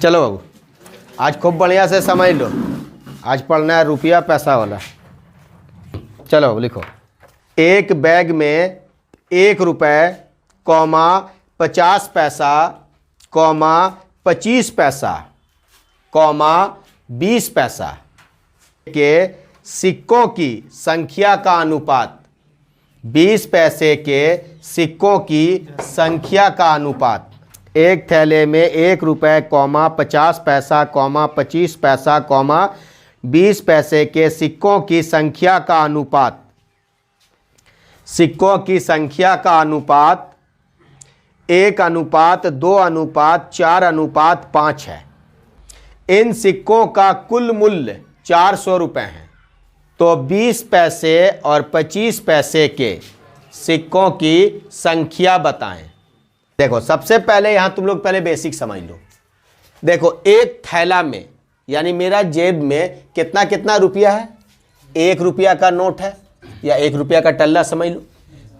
चलो बाबू, आज खूब बढ़िया से समझ लो, आज पढ़ना है रुपया पैसा वाला। चलो बाबू लिखो, एक बैग में 1 रुपये कॉमा 50 पैसा कॉमा 25 पैसा कॉमा 20 पैसा के सिक्कों की संख्या का अनुपात, 20 पैसे के सिक्कों की संख्या का अनुपात। एक थैले में 1 रुपये कॉमा 50 पैसा कॉमा 25 पैसा कॉमा 20 पैसे के सिक्कों की संख्या का अनुपात, सिक्कों की संख्या का अनुपात 1:2:4:5 है। इन सिक्कों का कुल मूल्य 400 रुपये है। तो 20 पैसे और 25 पैसे के सिक्कों की संख्या बताएं। देखो सबसे पहले यहां तुम लोग पहले बेसिक समझ लो। देखो एक थैला में यानी मेरा जेब में कितना कितना रुपया है, 1 रुपया का नोट है या 1 रुपया का टल्ला समझ लो,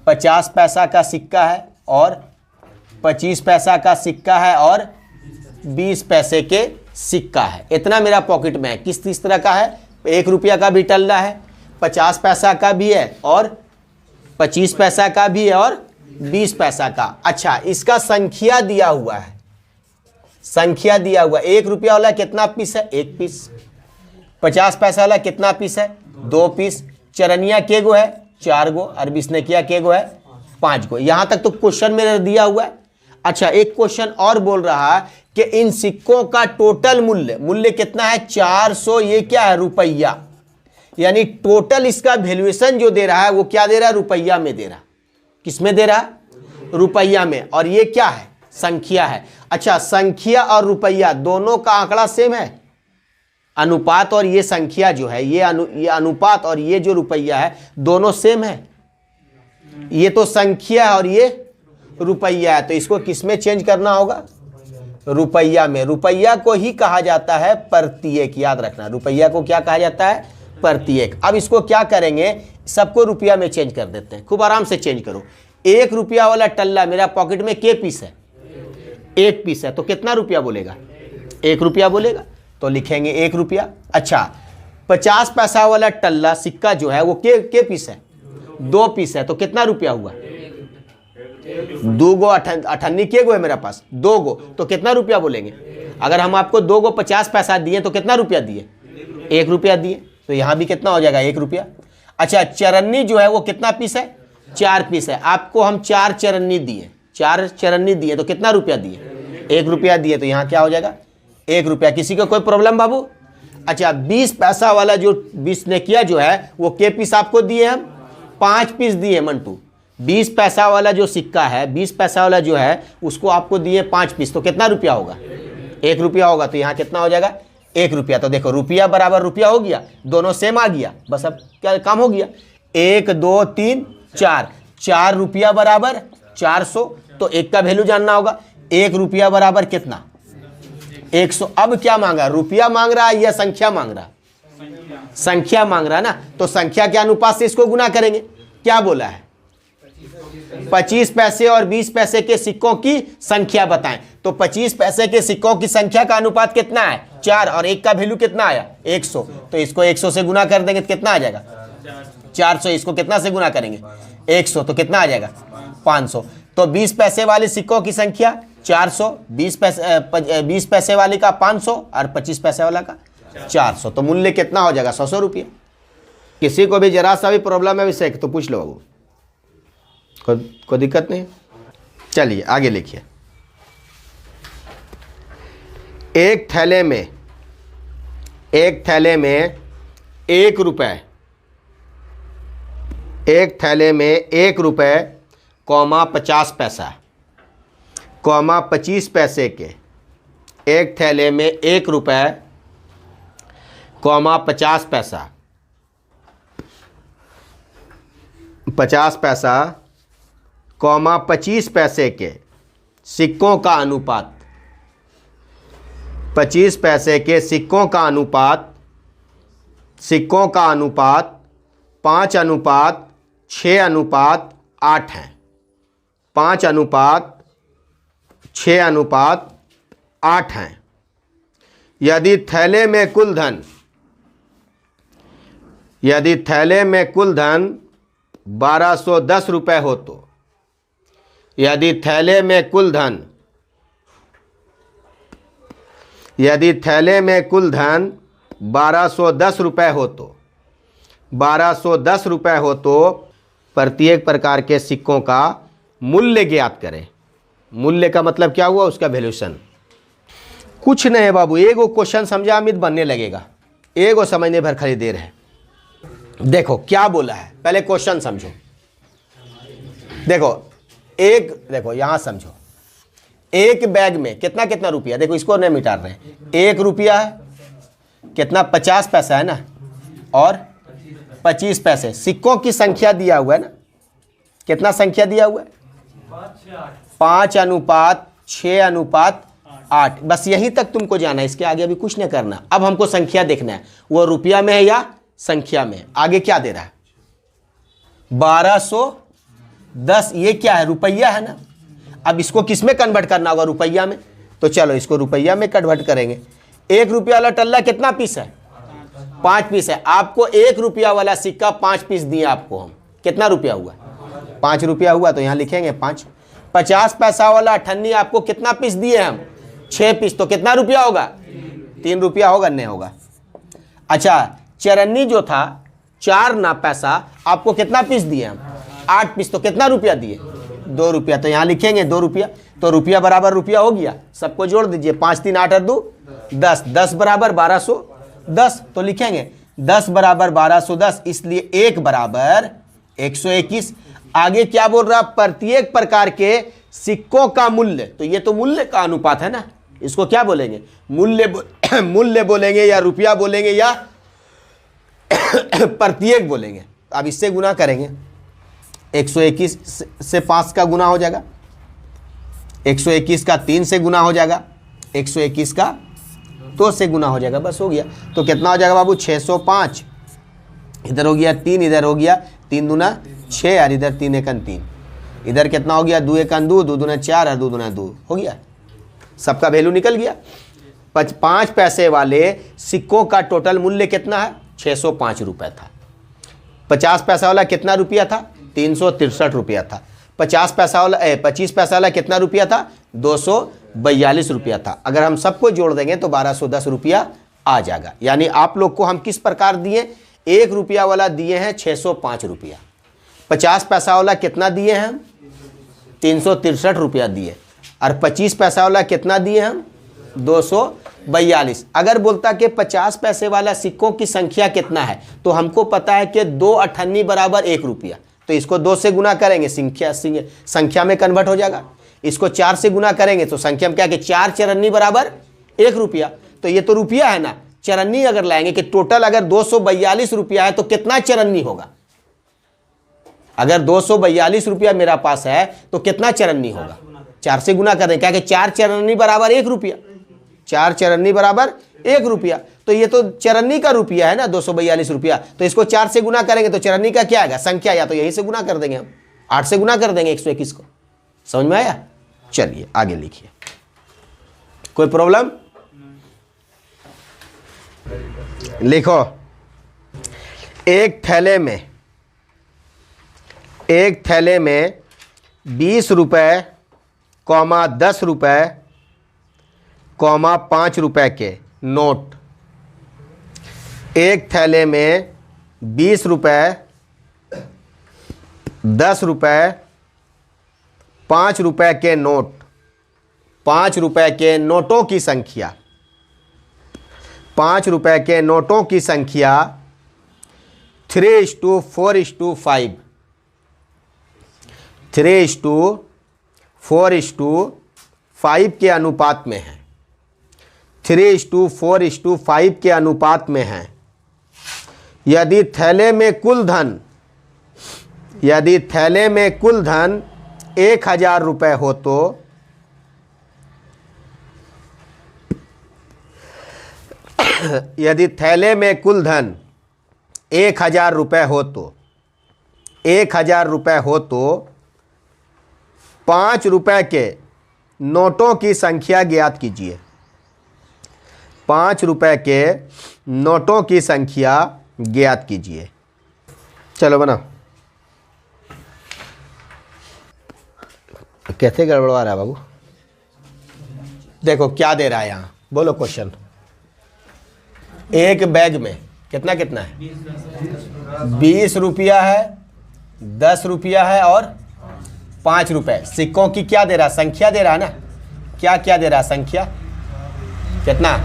50 पैसा का सिक्का है और 25 पैसा का सिक्का है और 20 पैसे के सिक्का है। इतना मेरा पॉकेट में है। किस तरह का है, 1 रुपया का भी टल्ला है, 50 पैसा का भी है और 25 पैसा का भी है और 20 पैसा का। अच्छा, इसका संख्या दिया हुआ है, संख्या दिया हुआ। 1 रुपया वाला कितना पीस है, 1 पीस। 50 पैसा वाला कितना पीस है, 2 पीस। चरनिया के गो है, 4 गो। और 20 ने किया के गो है, 5 गो। यहां तक तो क्वेश्चन में दिया हुआ है। अच्छा, एक क्वेश्चन और बोल रहा है कि इन सिक्कों का टोटल मूल्य कितना है, 400। ये क्या है, रुपया। यानी टोटल इसका वैल्यूएशन जो दे रहा है वो क्या दे रहा है, रुपया में दे रहा है। किस में दे रहा है, रुपया में। और ये क्या है, संख्या है। अच्छा, संख्या और रुपया दोनों का आंकड़ा सेम है। अनुपात और ये संख्या जो है, ये अनुपात और ये जो रुपया है दोनों सेम है। ये तो संख्या है और ये रुपया है, तो इसको किस में चेंज करना होगा, रुपया में। रुपया को ही कहा जाता है प्रत्येक, याद रखना। रुपया को क्या कहा जाता है, प्रत्येक। अब इसको क्या करेंगे, सबको रुपया में चेंज कर देते हैं। खूब आराम से चेंज करो। 1 रुपया वाला टल्ला मेरा पॉकेट में के पीस है, 1 पीस है, तो कितना रुपया बोलेगा, 1 रुपया बोलेगा। तो लिखेंगे 1 रुपया। अच्छा, 50 पैसा वाला टल्ला सिक्का जो है वो के पीस है, 2 पीस है, तो कितना रुपया हुआ, 2 गो। अठन्नी के गो है मेरा पास, 2 गो, तो कितना रुपया बोलेंगे। अगर हम आपको 2 गो 50 पैसा दिए तो कितना रुपया दिए, 1 रुपया दिए। तो यहां भी कितना हो जाएगा, 1 रुपया। अच्छा, चरन्नी जो है वो कितना पीस है, 4 पीस है। आपको हम 4 चरन्नी दिए, 4 चरन्नी दिए, तो कितना रुपया दिए, 1 रुपया दिए। तो यहाँ क्या हो जाएगा, 1 रुपया। किसी को कोई प्रॉब्लम बाबू। अच्छा, 20 पैसा वाला जो 20 ने किया जो है वो के पीस आपको दिए, हम 5 पीस दिए मंटू। 20 पैसा वाला जो सिक्का है, 20 पैसा वाला जो है उसको आपको दिए 5 पीस, तो कितना रुपया होगा, 1 रुपया होगा। तो यहाँ कितना हो जाएगा, 1 रुपया। तो देखो रुपया बराबर रुपया हो गया, दोनों सेम आ गया, बस अब क्या काम हो गया, 1 2 3 4, 4 रुपया बराबर 400। तो 1 का वैल्यू जानना होगा, 1 रुपया बराबर कितना, 100। अब क्या मांगा, रुपया मांग रहा है या संख्या मांग रहा है, संख्या मांग रहा है ना। तो संख्या के अनुपात से इसको गुना करेंगे। क्या बोला है, 25 पैसे और 20 पैसे के सिक्कों की संख्या बताएं। तो 25 पैसे के सिक्कों की संख्या का अनुपात कितना है, 4, और 1 का वैल्यू कितना आया, 100। तो इसको 100 से गुना कर देंगे तो कितना आ जाएगा, 400। इसको कितना से गुना करेंगे, 100, तो कितना आ जाएगा, 500। तो 20 पैसे वाले सिक्कों की संख्या 400, 20 पैसे वाले का 500 और 25 पैसे वाला का 400। तो मूल्य कितना हो जाएगा, 100 रुपये। किसी को भी जरा सा भी प्रॉब्लम है विषय तो पूछ लो बाबू, कोई दिक्कत नहीं। चलिए आगे लिखिए। एक थैले में 1 रुपये, एक थैले में 1 रुपये कॉमा 50 पैसा कॉमा 25 पैसे के, एक थैले में 1 रुपये कॉमा 50 पैसा 50 पैसा कॉमा 25 पैसे के सिक्कों का अनुपात, 25 पैसे के सिक्कों का अनुपात 5:6:8 है। 5:6:8 है। यदि थैले में कुल धन 1210 रुपए हो तो, यदि थैले में कुल धन 1210 रुपए हो तो 1210 रुपए हो तो प्रत्येक प्रकार के सिक्कों का मूल्य ज्ञात करें। मूल्य का मतलब क्या हुआ? उसका वैल्यूएशन। कुछ नहीं है बाबू, एगो क्वेश्चन समझा अमित बनने लगेगा, एगो समझने भर खाली देर है। देखो क्या बोला है, पहले क्वेश्चन समझो। देखो यहां समझो, एक बैग में कितना कितना रुपया, देखो इसको नहीं मिटा रहे हैं, 1 रुपया है, कितना 50 पैसा है ना, और 25 पैसे। सिक्कों की संख्या दिया हुआ है ना, कितना संख्या दिया हुआ है? 5:6:8। बस यहीं तक तुमको जाना है, इसके आगे अभी कुछ नहीं करना। अब हमको संख्या देखना है, वो रुपया में है या संख्या में। आगे क्या दे रहा है? 1210। ये क्या है? रुपया है ना। अब इसको किस में कन्वर्ट करना होगा? रुपया में। तो चलो इसको रुपया में कन्वर्ट करेंगे। 1 रुपया वाला टल्ला कितना पीस है? 5 पीस है। आपको 1 रुपया वाला सिक्का 5 पीस दिए आपको हम, कितना रुपया हुआ? 5 रुपया हुआ, तो यहां लिखेंगे 5। 50 पैसा वाला अठन्नी आपको कितना पीस दिए हम? 6 पीस, तो कितना रुपया होगा? 3 रुपया होगा, नहीं होगा। अच्छा, चरन्नी जो था 4 ना पैसा, आपको कितना पीस दिए हम? 8 पीस, तो कितना रुपया दिए? 2 रुपया, तो यहां लिखेंगे 2 रुपया। तो रुपया बराबर रुपया हो गया, सबको जोड़ दीजिए, 5 3 8 और 2 10, 10 बराबर 1210। तो लिखेंगे 10 बराबर 1210, इसलिए 1 बराबर 121। आगे क्या बोल रहा? प्रत्येक प्रकार के सिक्कों का मूल्य, तो ये तो मूल्य का अनुपात है ना, इसको क्या बोलेंगे? मूल्य बोलेंगे या रुपया बोलेंगे या प्रत्येक बोलेंगे। अब इससे गुना करेंगे, 121 से 5 का गुना हो जाएगा, 121 का 3 से गुना हो जाएगा, 121 का 2 से गुना हो जाएगा, बस हो गया। तो कितना हो जाएगा बाबू? 605। इधर हो गया 3, इधर हो गया 3 दूना 6 और इधर 3 1 3। इधर कितना हो गया? 2 1 2, 2 दूना 4 और 2 दूना 2 हो गया। सबका वैल्यू निकल गया। 5 पैसे वाले सिक्कों का टोटल मूल्य कितना है? 605 रुपये था। 50 पैसा वाला कितना रुपया था? 363 रुपया था। 25 पैसा वाला कितना रुपया था? 242 रुपया था। अगर हम सबको जोड़ देंगे तो 1210 रुपया आ जाएगा। यानी आप लोग को हम किस प्रकार दिए? 1 रुपया वाला दिए हैं 605 रुपया। 50 पैसा वाला कितना दिए हैं? 363 रुपया दिए। और 25 पैसा वाला कितना दिए हम? 242। अगर बोलता कि 50 पैसे वाला सिक्कों की संख्या कितना है, तो हमको पता है कि 2 अठन्नी बराबर 1 रुपया, तो इसको 2 से गुना करेंगे, संख्या में कन्वर्ट हो जाएगा। इसको 4 से गुना करेंगे तो संख्या में क्या कि 4 चरन्नी बराबर 1 रुपया। तो ये तो रुपया है ना, चरन्नी अगर लाएंगे कि टोटल अगर 242 रुपया है तो कितना चरन्नी होगा? अगर 242 रुपया मेरा पास है तो कितना चरन्नी होगा? 4 से गुना कर दें, क्या कि 4 चरन्नी बराबर 1 रुपया, 4 चरन्नी बराबर 1 रुपया। तो ये तो चरन्नी का रुपया है ना 242 रुपया। तो इसको 4 से गुना करेंगे तो चरन्नी का क्या आएगा? संख्या, या तो यही से गुना कर देंगे हम, 8 से गुना कर देंगे 121 को। समझ में आया? चलिए आगे लिखिए। कोई प्रॉब्लम? लिखो, एक थैले में 20 रुपए, 10 रुपए, 5 रुपए के नोट। एक थैले में 20 रुपए, 10 रुपए, 5 रुपए के नोट, 5 रुपए के नोटों की संख्या, 5 रुपए के नोटों की संख्या 3:4:5, 3:4:5 के अनुपात में है, 3:4:5 के अनुपात में है। यदि थैले में कुल धन 1000 रुपये हो तो यदि थैले में कुल धन 1000 रुपये हो तो 1000 रुपये हो तो 5 रुपए के नोटों की संख्या ज्ञात कीजिए। 5 रुपए के नोटों की संख्या ज्ञात कीजिए। चलो बनाओ। कैसे गड़बड़वा रहा है बाबू? देखो क्या दे रहा है यहाँ, बोलो क्वेश्चन। एक बैग में कितना कितना है? 20 रुपया है, 10 रुपया है और 5 रुपए। सिक्कों की क्या दे रहा है? संख्या दे रहा है ना। क्या क्या दे रहा है? संख्या कितना?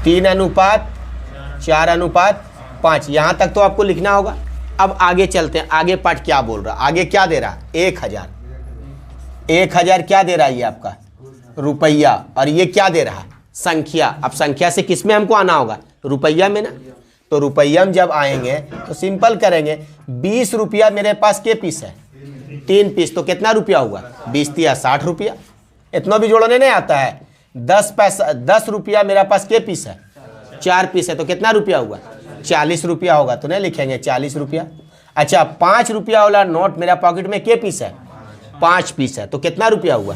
3:4:5। यहाँ तक तो आपको लिखना होगा। अब आगे चलते हैं, आगे पाठ क्या बोल रहा है? आगे क्या दे रहा है? 1000। 1000 क्या दे रहा है? ये आपका रुपया। और ये क्या दे रहा है? संख्या। अब संख्या से किस में हमको आना होगा? रुपया में ना। तो रुपया में जब आएंगे तो सिंपल करेंगे। 20 रुपया मेरे पास के पीस है? 3 पीस। तो कितना रुपया हुआ? 20 या 60 रुपया। इतना भी जोड़ने नहीं आता है। 10 रुपया मेरा पास के पीस है? 4 पीस है। तो कितना रुपया हुआ? 40 रुपया होगा। तो नहीं लिखेंगे 40 रुपया। अच्छा, 5 रुपया वाला नोट मेरा पॉकेट में के पीस है? 5 पीस है। तो कितना रुपया हुआ?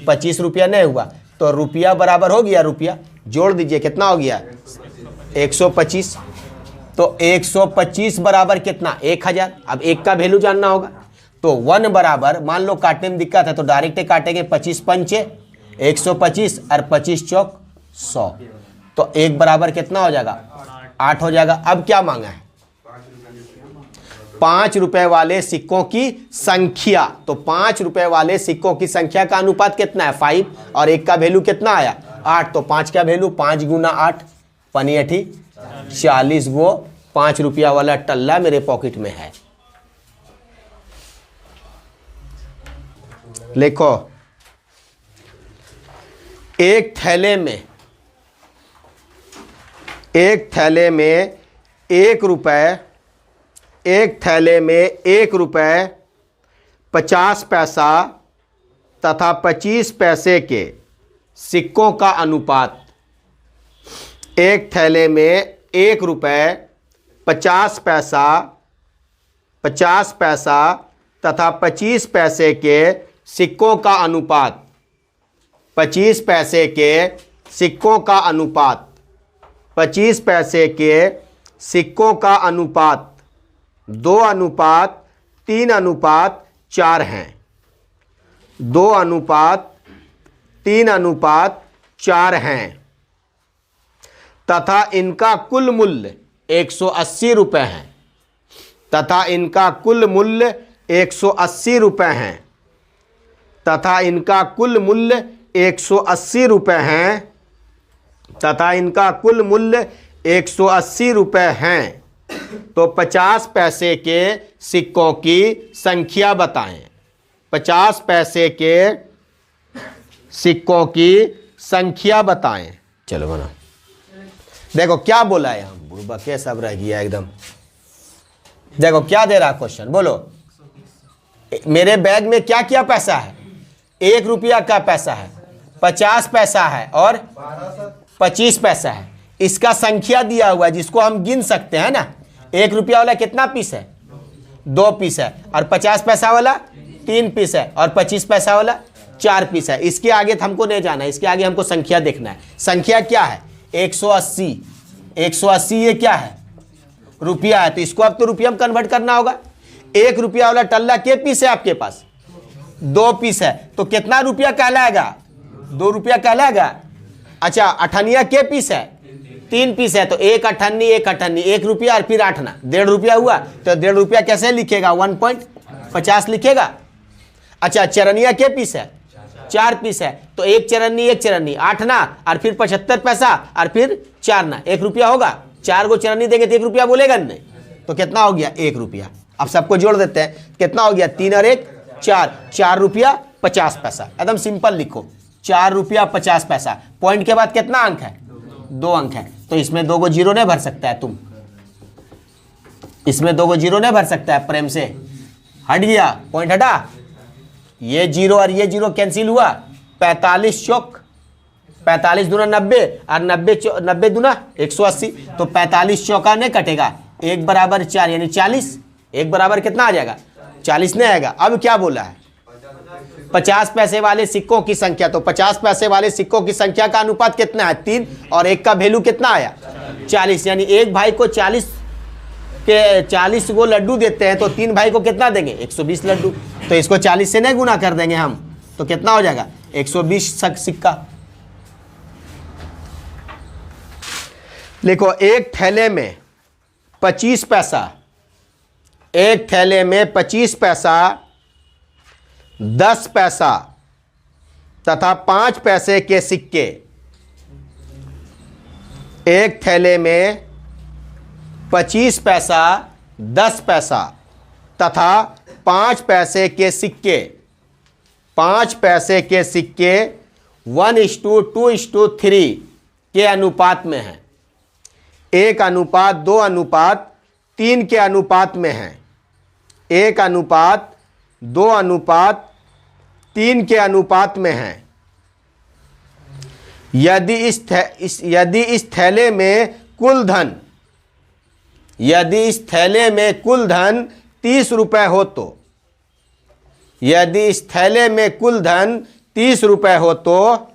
25 रुपया नहीं हुआ। तो रुपया बराबर हो गया रुपया। जोड़ दीजिए, कितना हो गया? 125। तो 125 बराबर कितना? 1000। अब एक का वैल्यू जानना होगा। तो 1 बराबर, मान लो काटने में दिक्कत है तो डायरेक्ट काटेंगे। 25 पंचे 125 और 25 चौक 100। तो 1 बराबर कितना हो जाएगा? 8 हो जाएगा। अब क्या मांगा है? 5 रुपए वाले सिक्कों की संख्या। तो 5 रुपए वाले सिक्कों की संख्या का अनुपात कितना है? 5। और एक का वैल्यू कितना आया? 8। तो 5 का वैल्यू 5 गुना 8 पनी 40 गो 5 रुपया वाला टल्ला मेरे पॉकेट में है। लिखो, एक थैले में 1 रुपए 50 पैसा तथा 25 पैसे के सिक्कों का अनुपात। एक थैले में 1 रुपए 50 पैसा तथा 25 पैसे के सिक्कों का अनुपात। 25 पैसे के सिक्कों का अनुपात। 25 पैसे के सिक्कों का अनुपात 2:3:4 हैं। 2:3:4 हैं तथा इनका कुल मूल्य 180 रुपये है। तथा इनका कुल मूल्य 180 रुपये हैं। तथा इनका कुल मूल्य 180 रुपये हैं। तथा इनका कुल मूल्य 180 रुपये हैं। तो 50 पैसे के सिक्कों की संख्या बताएं। 50 पैसे के सिक्कों की संख्या बताएं। चलो बना। देखो क्या बोला है, हम बुढ़बा के सब रह गया एकदम। देखो क्या दे रहा क्वेश्चन, बोलो। मेरे बैग में क्या क्या पैसा है? 1 रुपया का पैसा है, 50 पैसा है और 25 पैसा है। इसका संख्या दिया हुआ है जिसको हम गिन सकते हैं ना। 1 रुपया वाला कितना पीस है? 2 पीस है। और 50 पैसा वाला 3 पीस है। और 25 पैसा वाला 4 पीस है। इसके आगे तो हमको नहीं जाना है, इसके आगे हमको संख्या देखना है। संख्या क्या है? 180। 180 ये क्या है? रुपया है। तो इसको अब तो रुपया में कन्वर्ट करना होगा। 1 रुपया वाला टल्ला के पीस है आपके पास? 2 पीस है। तो कितना रुपया कहलाएगा? 2 रुपया कहलाएगा। अच्छा, अठनिया के पीस है? 3 पीस है। तो 1 अठन्नी 1 रुपया और फिर 8 ना 1.5 रुपया हुआ। तो 1.5 रुपया कैसे लिखेगा? 1.50 लिखेगा। अच्छा, चरनिया के पीस है? 4 पीस है। तो 1 चरन्नी 8 ना और फिर 75 पैसा और फिर 4 ना 1 रुपया होगा। 4 गो चरन्नी देंगे तो 1 रुपया बोलेगा नहीं। तो कितना हो गया? 1 रुपया। अब सबको जोड़ देते हैं। कितना हो गया? 3 और 1 4। 4 रुपया 50 पैसा। एकदम सिंपल लिखो, 4 रुपया 50 पैसा। पॉइंट के बाद कितना अंक है? 2 अंक है। तो इसमें 2 गो जीरो नहीं भर सकता है तुम। इसमें 2 गो जीरो नहीं भर सकता है। प्रेम से हट गया, पॉइंट हटा। ये जीरो और ये जीरो कैंसिल हुआ। 45 चौक 45 दूना 90 और 90 दूना 180। तो 45 चौका नहीं कटेगा। 1 बराबर 4 यानी 40। 1 बराबर कितना आ जाएगा? 40 नहीं आएगा। अब क्या बोला है? 50 पैसे वाले सिक्कों की संख्या, तो 50 पैसे वाले सिक्कों की संख्या का अनुपात कितना है 3, और एक का वैल्यू कितना आया 40, यानी एक भाई को 40 गो लड्डू देते हैं तो 3 भाई को कितना देंगे 120 लड्डू। तो इसको 40 से नहीं गुना कर देंगे हम, तो कितना हो जाएगा 120 सिक्का। देखो एक थैले में 25 पैसा, एक थैले में 25 पैसा, 10 पैसा तथा 5 पैसे के सिक्के, एक थैले में 25 पैसा, 10 पैसा तथा 5 पैसे के सिक्के, 5 पैसे के सिक्के 1:2:3 के अनुपात में हैं, 1:2:3 के अनुपात में हैं, 1:2:3 के अनुपात में हैं। यदि इस थैले में कुल धन, यदि इस थैले में कुल धन 30 रुपए हो तो, यदि इस थैले में कुल धन 30 रुपए हो तो,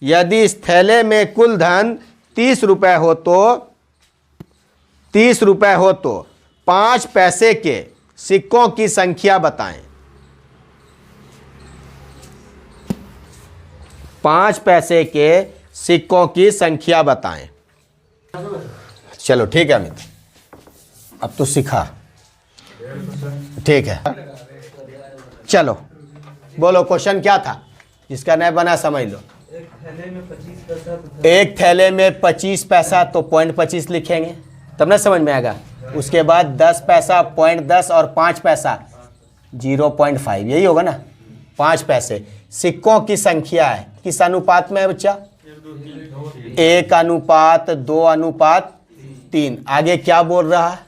यदि इस थैले में कुल धन 30 रुपए हो तो, 30 रुपए हो तो 5 पैसे के सिक्कों की संख्या बताएं। 5 पैसे के सिक्कों की संख्या बताएं। चलो ठीक है अमित, अब तो सीखा, ठीक है। चलो बोलो क्वेश्चन क्या था, जिसका नहीं बना समझ लो। एक थैले में 25 पैसा तो 0.25 लिखेंगे, तब ना समझ में आएगा। उसके बाद 10 पैसा 0.10 और 5 पैसा 0.5, यही होगा ना 5 पैसे। सिक्कों की संख्या है, किस अनुपात में है बच्चा 1:2:3। आगे क्या बोल रहा है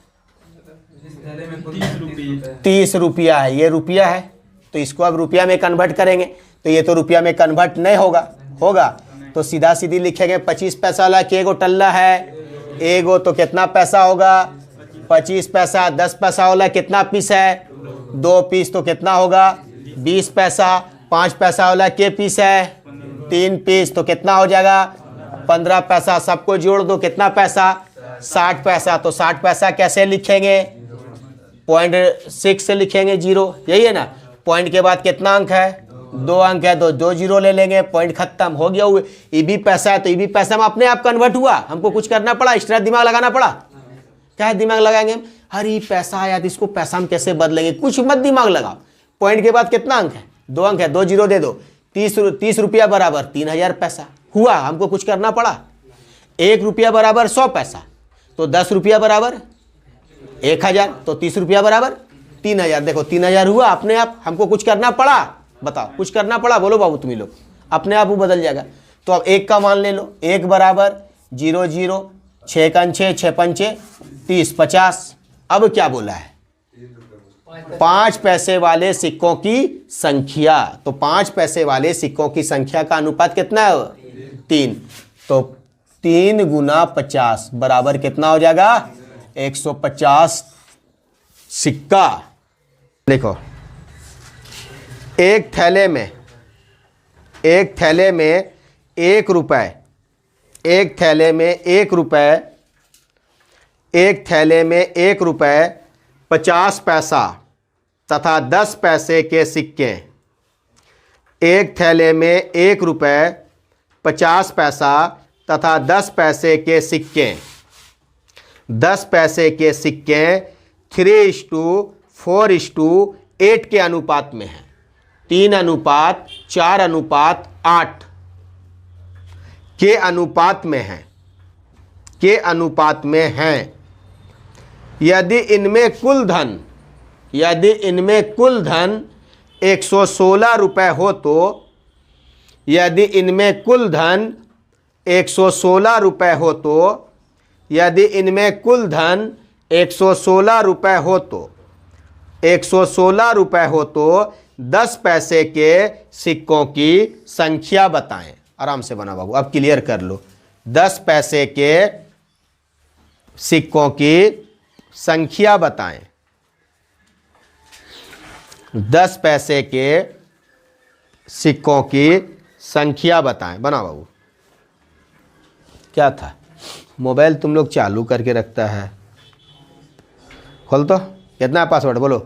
30 रुपया है, ये रुपया है तो इसको अब रुपया में कन्वर्ट करेंगे, तो ये तो रुपया में कन्वर्ट नहीं होगा, होगा तो सीधा सीधी लिखेंगे 25 पैसा वाला के एगो टल्ला है, एगो तो कितना पैसा होगा 25 पैसा। 10 पैसा वाला कितना पीस है 2 पीस, तो कितना होगा 20 पैसा। 5 पैसा वाला के पीस है 3 पीस, तो कितना हो जाएगा 15 पैसा। सबको जोड़ दो कितना पैसा 60 पैसा। तो 60 पैसा कैसे लिखेंगे 0.6 से लिखेंगे 0, यही है ना। पॉइंट के बाद कितना अंक है 2 अंक है, तो 2 0 ले लेंगे, पॉइंट खत्म हो गया। ये भी पैसा है तो ये भी पैसा में अपने आप कन्वर्ट हुआ, हमको कुछ करना पड़ा, एक्स्ट्रा दिमाग लगाना पड़ा। क्या है दिमाग लगाएंगे हम, अरे पैसा आया तो इसको पैसा हम कैसे बदलेंगे, कुछ मत दिमाग लगाओ। पॉइंट के बाद कितना अंक है 2 अंक है, 2 0 दे दो। 30 रुपया बराबर 3000 पैसा हुआ, हमको कुछ करना पड़ा। 1 रुपया बराबर 100 पैसा, तो 10 रुपया बराबर 1000, तो 30 रुपया बराबर 3000। देखो 3000 हुआ अपने आप, हमको कुछ करना पड़ा, बताओ कुछ करना पड़ा, बोलो बाबू तुम लोग, अपने आप वो बदल जाएगा। तो अब 1 का मान ले लो, 1 बराबर 0 0, 6 का 6 6 5 30 50। अब क्या बोला है 5 पैसे वाले सिक्कों की संख्या, तो 5 पैसे वाले सिक्कों की संख्या का अनुपात कितना है 3, तो 3 गुना 50 बराबर कितना हो जाएगा 150 सिक्का। देखो एक थैले में 1 रुपए, एक थैले में 1 रुपए, एक थैले में 1 रुपए 50 पैसा तथा 10 पैसे के सिक्के, एक थैले में 1 रुपए 50 पैसा तथा 10 पैसे के सिक्के, 10 पैसे के सिक्के 3:4:8 के अनुपात में है, 3:4:8 के अनुपात में है, के अनुपात में हैं। यदि इनमें कुल धन, यदि इनमें कुल धन 116 रुपए हो तो, यदि इनमें कुल धन 116 रुपए हो तो, यदि इनमें कुल धन 116 रुपए हो तो, 116 रुपए हो तो 10 पैसे के सिक्कों की संख्या बताएं। आराम से बना बाबू, अब क्लियर कर लो। 10 पैसे के सिक्कों की संख्या बताएं। 10 पैसे के सिक्कों की संख्या बताएं। बनाओ बाबू। क्या था? मोबाइल तुम लोग चालू करके रखता है। खोल तो। कितना है पासवर्ड बोलो।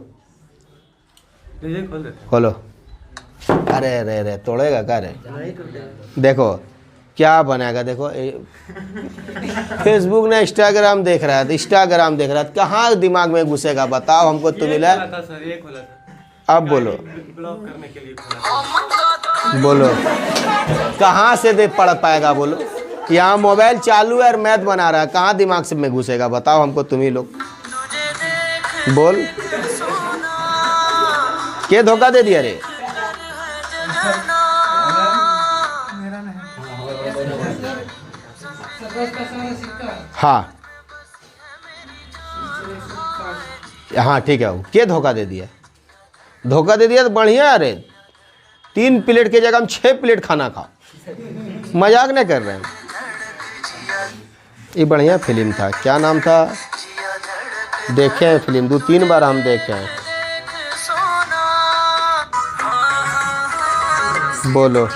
खोलो। अरे रे रे तोड़ेगा क्या रे? देखो क्या बनाएगा। देखो फेसबुक ने इंस्टाग्राम देख रहा है, तो इंस्टाग्राम देख रहा है, कहाँ दिमाग में घुसेगा बताओ हमको। तो मिला अब बोलो। बोलो कहाँ से दे पढ़ पाएगा बोलो। यहाँ मोबाइल चालू है और मैथ बना रहा है, कहाँ दिमाग से में घुसेगा बताओ हमको तुम ही लोग। बोल के धोखा दे दिया रे? हाँ हाँ ठीक है। के धोखा दे दिया? धोखा दे दिया तो बढ़िया। अरे 3 प्लेट के जगह हम 6 प्लेट खाना खाओ। मजाक नहीं कर रहे हैं। ये बढ़िया फिल्म था, क्या नाम था? देखे हैं फिल्म 2-3 बार हम देखे हैं। बोलो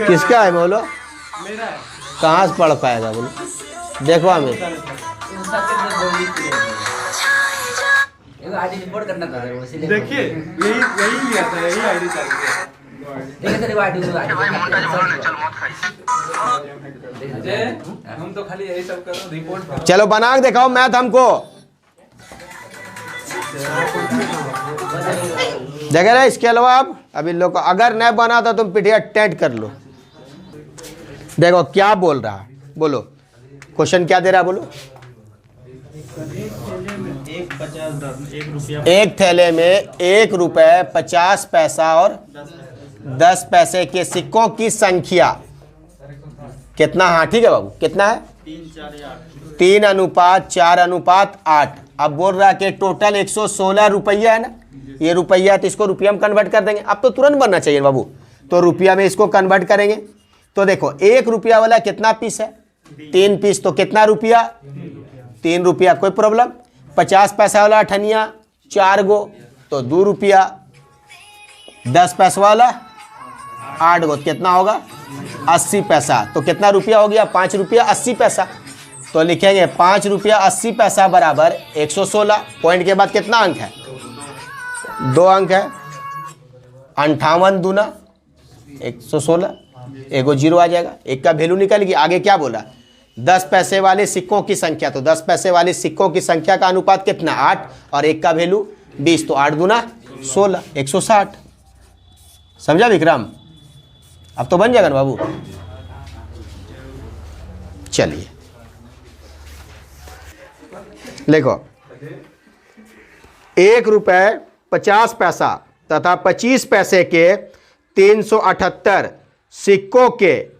किसका है बोलो? कहाँ से पढ़ पाएगा बोलो? देखो हमें देखिए यही लिया था, यही आईडी हम तो खाली यही सब करो रिपोर्ट। चलो बना के दिखाओ मैथ हमको। देख रहे इसके अलावा आप अभी लोग को अगर नहीं बना तो तुम पिटिया टेंट कर लो। देखो क्या बोल रहा है बोलो। क्वेश्चन क्या दे रहा है बोलो। एक थैले में 1 रुपये 50 पैसा और 10 पैसे के सिक्कों की संख्या कितना? हाँ ठीक है बाबू। कितना है? 3:4:8। अब बोल रहा है कि टोटल 116 रुपया है ना। ये रुपया तो इसको रुपया में कन्वर्ट कर देंगे। अब तो तुरंत बनना चाहिए बाबू। तो रुपया में इसको कन्वर्ट करेंगे। तो देखो 1 रुपया वाला कितना पीस है? 3 पीस। तो कितना रुपया? 3 रुपया। कोई प्रॉब्लम? 50 पैसा वाला अठनिया 4 गो तो 2 रुपया। 10 पैसा वाला 8 गो कितना होगा? 80 पैसा। तो कितना रुपया हो गया? 5 रुपया 80 पैसा। तो लिखेंगे 5 रुपया 80 पैसा बराबर 116। पॉइंट के बाद कितना अंक है? 2 अंक है। 58 दूना 116। एगो 0 आ जाएगा। एक का वैल्यू निकल गई। आगे क्या बोला? 10 पैसे वाले सिक्कों की संख्या। तो 10 पैसे वाले सिक्कों की संख्या का अनुपात कितना? 8 और एक का वैल्यू 20। तो 8 दूना 16 160। समझा विक्रम? अब तो बन जाएगा ना बाबू। चलिए देखो 1 रुपये 50 पैसा तथा 25 पैसे के 378 सिक्कों के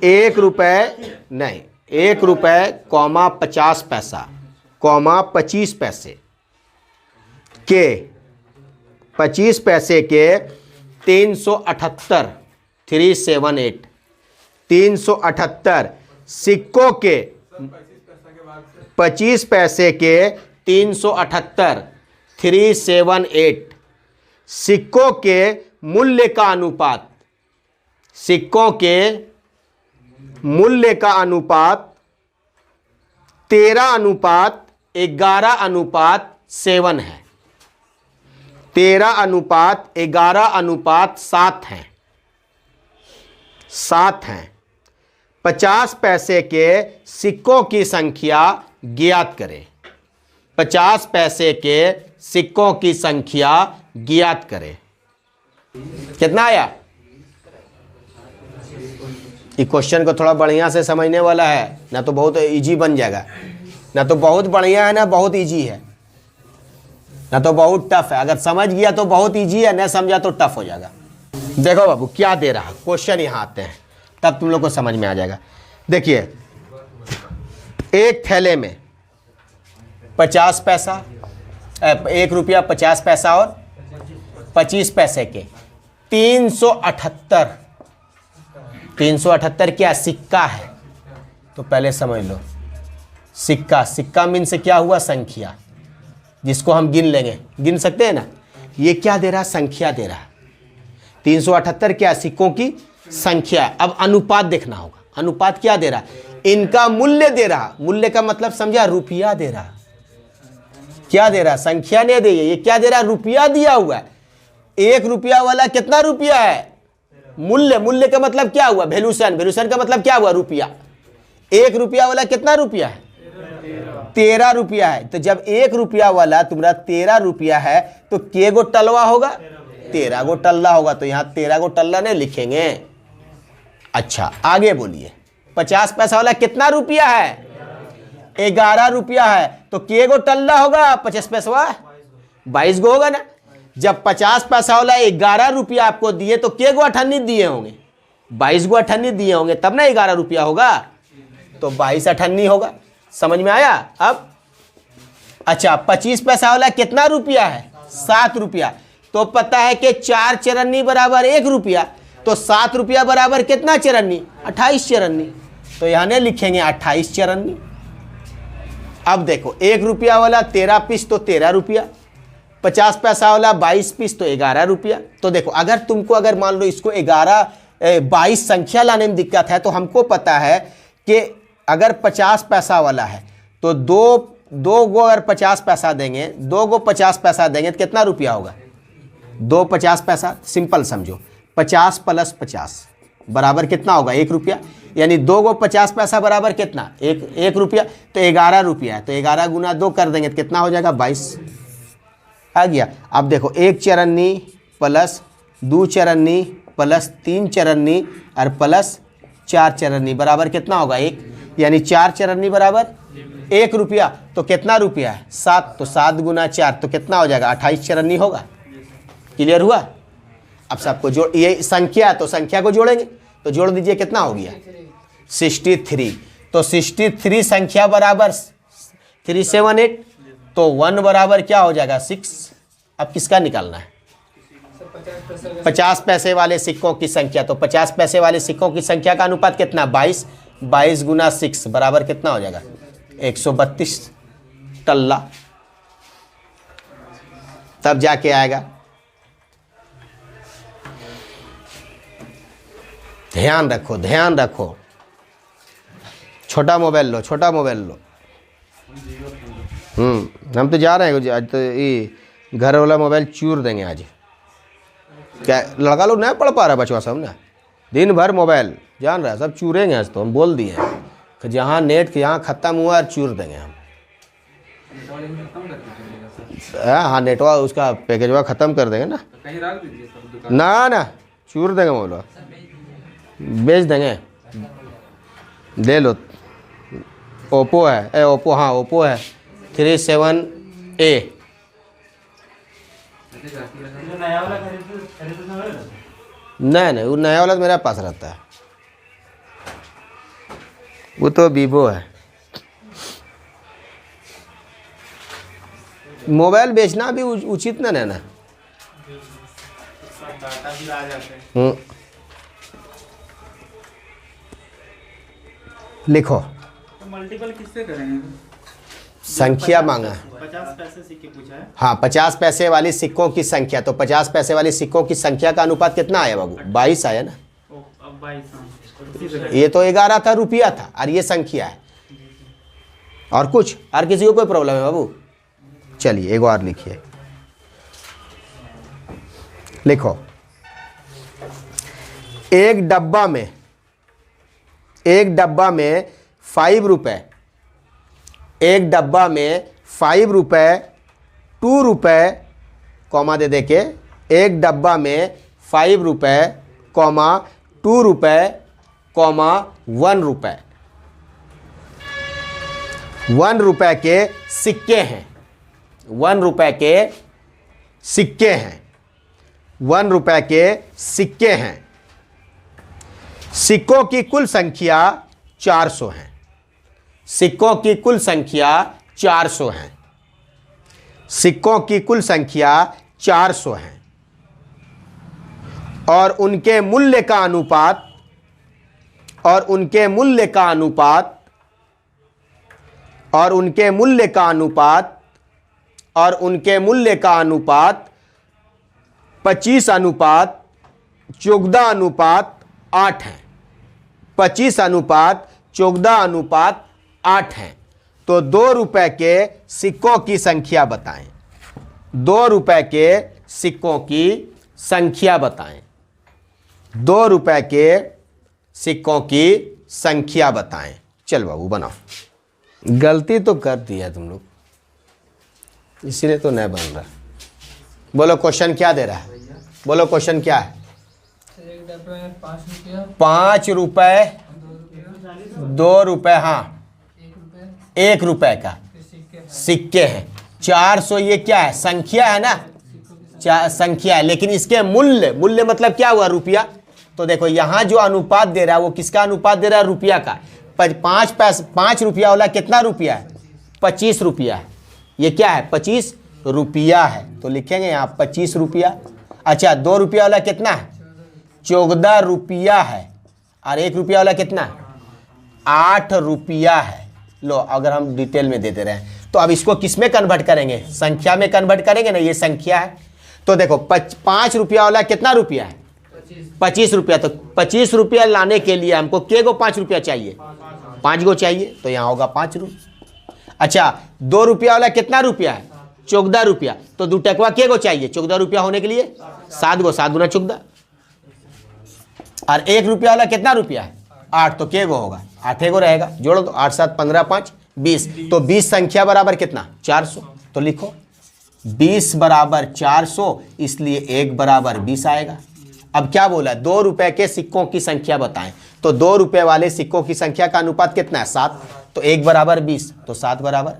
1 रुपये नहीं 1 रुपये कॉमा 50 पैसा कॉमा 25 पैसे के 25 पैसे के 378 378 सिक्कों के 25 पैसे के 378 378 सिक्कों के मूल्य का अनुपात। सिक्कों के मूल्य का अनुपात 13:11:7 है। 13:11:7 है। 7 हैं। 50 पैसे के सिक्कों की संख्या ज्ञात करें। 50 पैसे के सिक्कों की संख्या ज्ञात करें। कितना आया? ये क्वेश्चन को थोड़ा बढ़िया से समझने वाला है ना, तो बहुत इजी बन जाएगा। ना तो बहुत बढ़िया है ना बहुत इजी है, ना तो बहुत टफ है। अगर समझ गया तो बहुत इजी है, ना समझा तो टफ हो जाएगा। देखो बाबू क्या दे रहा क्वेश्चन, यहाँ आते हैं तब तुम लोग को समझ में आ जाएगा। देखिए एक थैले में 50 पैसा 1 रुपया 50 पैसा और 25 पैसे के 378 क्या सिक्का है? तो पहले समझ लो सिक्का, सिक्का मीन से क्या हुआ? संख्या, जिसको हम गिन लेंगे, गिन सकते हैं ना। ये क्या दे रहा? संख्या दे रहा। 378 क्या? सिक्कों की संख्या। अब अनुपात देखना होगा, अनुपात क्या दे रहा? इनका मूल्य दे रहा। मूल्य का मतलब समझा? रुपया दे रहा। क्या दे रहा? संख्या नहीं दे, ये क्या दे रहा? रुपया दिया हुआ है। 1 रुपया वाला कितना रुपया है? मूल्य, मूल्य का मतलब क्या हुआ? वैल्यूशन, वैल्यूशन का मतलब क्या हुआ? रुपया। 1 रुपया वाला कितना रुपया है? 13 रुपया है। तो जब 1 रुपया वाला तुम्हारा 13 रुपया है तो के गो टलवा होगा? 13 गो टल्ला होगा। तो यहां 13 गो टल्ला नहीं लिखेंगे। अच्छा आगे बोलिए। 50 पैसा वाला कितना रुपया है? 11 रुपया है। तो के गो टल्ला होगा? 50 पैसा 22 गो होगा ना। जब 50 पैसा वाला 11 रुपया आपको दिए तो के गो अठन्नी दिए होंगे? 22 गो अठन्नी दिए होंगे, तब ना 11 रुपया होगा। तो 22 अठन्नी होगा। समझ में आया? अब अच्छा 25 पैसा वाला कितना रुपया है? 7 रुपया। तो पता है कि 4 चरन्नी बराबर 1 रुपया। तो 7 रुपया बराबर कितना चरन्नी? 28 चरन्नी। तो यहां नहीं लिखेंगे 28 चरन्नी। अब देखो 1 रुपया वाला 13 पीस तो 13 रुपया, 50 पैसा वाला 22 पीस तो 11 रुपया। तो देखो अगर तुमको, अगर मान लो इसको 22 संख्या लाने में दिक्कत है, तो हमको पता है कि अगर 50 पैसा वाला है तो दो गो अगर 50 पैसा देंगे, 2 गो 50 पैसा देंगे तो कितना रुपया होगा? 2 50 पैसा। सिंपल समझो, 50 प्लस 50 बराबर कितना होगा? 1 रुपया। यानी 2 गो 50 पैसा बराबर कितना? 1 रुपया। तो 11 रुपया है, तो 11 गुना 2 कर देंगे तो कितना हो जाएगा? 22 आ गया। अब देखो 1 चरन्नी प्लस 2 चरन्नी प्लस 3 चरन्नी और प्लस 4 चरन्नी बराबर कितना होगा? 1। यानी 4 चरन्नी बराबर 1 रुपया। तो कितना रुपया है? 7। तो 7 गुना 4 तो कितना हो जाएगा? 28 चरन्नी होगा। क्लियर हुआ? अब सबको जोड़, ये संख्या है तो संख्या को जोड़ेंगे, तो जोड़ दीजिए कितना हो गया? 63। तो 63 संख्या बराबर 378। तो 1 बराबर क्या हो जाएगा? 6। अब किसका निकालना है? 50 पैसे वाले सिक्कों की संख्या। तो 50 पैसे वाले सिक्कों की संख्या का अनुपात कितना? 22। 22 गुना 6 बराबर कितना हो जाएगा? 132 टल्ला। तब जाके आएगा। ध्यान रखो, ध्यान रखो। छोटा मोबाइल लो, छोटा मोबाइल लो। हम तो जा रहे हैं आज, तो ये घर वाला मोबाइल चूर देंगे आज। क्या लड़का लोग नहीं पढ़ पा रहा, बचवा सब ना दिन भर मोबाइल, जान रहा है, सब चूरेंगे आज। तो हम बोल दिए कि जहाँ नेट यहाँ ख़त्म हुआ और चूर देंगे हम। हाँ नेटवा उसका पैकेजवा ख़त्म कर देंगे ना। ना ना चूर देंगे, बोलो बेच देंगे। ले लो। ओप्पो है, ओप्पो, हाँ ओप्पो है 37A। नहीं वो नया वाला तो मेरे पास रहता है, वो तो वीवो है। मोबाइल बेचना भी उचित नहीं है ना। लिखो। मल्टीपल किससे करेंगे? संख्या मांगा है। 50 पैसे सिक्के पूछा है। हाँ 50 पैसे वाली सिक्कों की संख्या। तो 50 पैसे वाली सिक्कों की संख्या का अनुपात कितना आया बाबू? 22 आया ना। अब 22। ये तो 11 था, रुपया था, और ये संख्या है। और कुछ और किसी को कोई प्रॉब्लम है बाबू? चलिए एक और लिखिए। लिखो। एक डब्बा में 5 रुपए, एक डब्बा में 5 रुपए, 2 रुपए, कॉमा दे देके, एक डब्बा में 5 रुपए, कॉमा 2 रुपए, कॉमा 1 रुपए। 1 रुपए के सिक्के हैं। 1 रुपए के सिक्के हैं। 1 रुपए के सिक्के हैं। सिक्कों की कुल संख्या 400 है। सिक्कों की कुल संख्या 400 है। सिक्कों की कुल संख्या 400 है और उनके मूल्य का अनुपात और उनके मूल्य का अनुपात 25:14:8 है। 25:14:8 है। तो 2 रुपए के सिक्कों की संख्या बताएं। 2 रुपए के सिक्कों की संख्या बताएं। 2 रुपए के सिक्कों की संख्या बताएं। चल बाबू बनाओ। गलती तो कर दी है तुम लोग, इसीलिए तो नहीं बन रहा। बोलो क्वेश्चन क्या दे रहा है? बोलो क्वेश्चन क्या है? 5 रुपए, 2 रुपए, हाँ 1 रुपए का सिक्के हैं। 400 ये क्या है? संख्या है ना, संख्या है, लेकिन इसके मूल्य मतलब क्या हुआ? रुपया। तो देखो यहां जो अनुपात दे रहा है वो किसका अनुपात दे रहा है? रुपया का। 5 रुपया वाला कितना रुपया है? 25 रुपया है। ये क्या है? 25 रुपया है। तो लिखेंगे यहाँ 25 रुपया। अच्छा 2 रुपया वाला कितना है? 14 रुपया है। और 1 रुपया वाला कितना है? 8 रुपया है। लो अगर हम डिटेल में देते रहे तो अब इसको किस में कन्वर्ट करेंगे? संख्या में कन्वर्ट करेंगे ना, ये संख्या है। तो देखो 5 रुपया वाला कितना रुपया है? 25 रुपया। तो 25 रुपया लाने के लिए हमको के गो 5 रुपया चाहिए? 5 गो चाहिए। तो यहाँ होगा 5 रुपया। अच्छा 2 रुपया वाला कितना रुपया है? 14 रुपया। तो 2 टकवा के गो चाहिए 14 रुपया होने के लिए? 7 गो, 7 गुना 14। और 1 रुपया वाला कितना रुपया है? 8। तो के गो होगा? 8 गो रहेगा। जोड़ो तो 8 7 15 5 20। तो 20 संख्या बराबर कितना? 400। तो लिखो 20 बराबर 400, इसलिए 1 बराबर 20 आएगा। अब क्या बोला? 2 रुपए के सिक्कों की संख्या बताएं। तो 2 रुपए वाले सिक्कों की संख्या का अनुपात कितना है? 7। तो 1 बराबर 20, तो 7 बराबर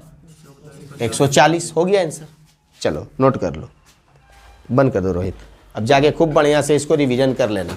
140 हो गया आंसर। चलो नोट कर लो, बंद कर दो रोहित। अब जाके खूब बढ़िया से इसको रिवीजन कर लेना।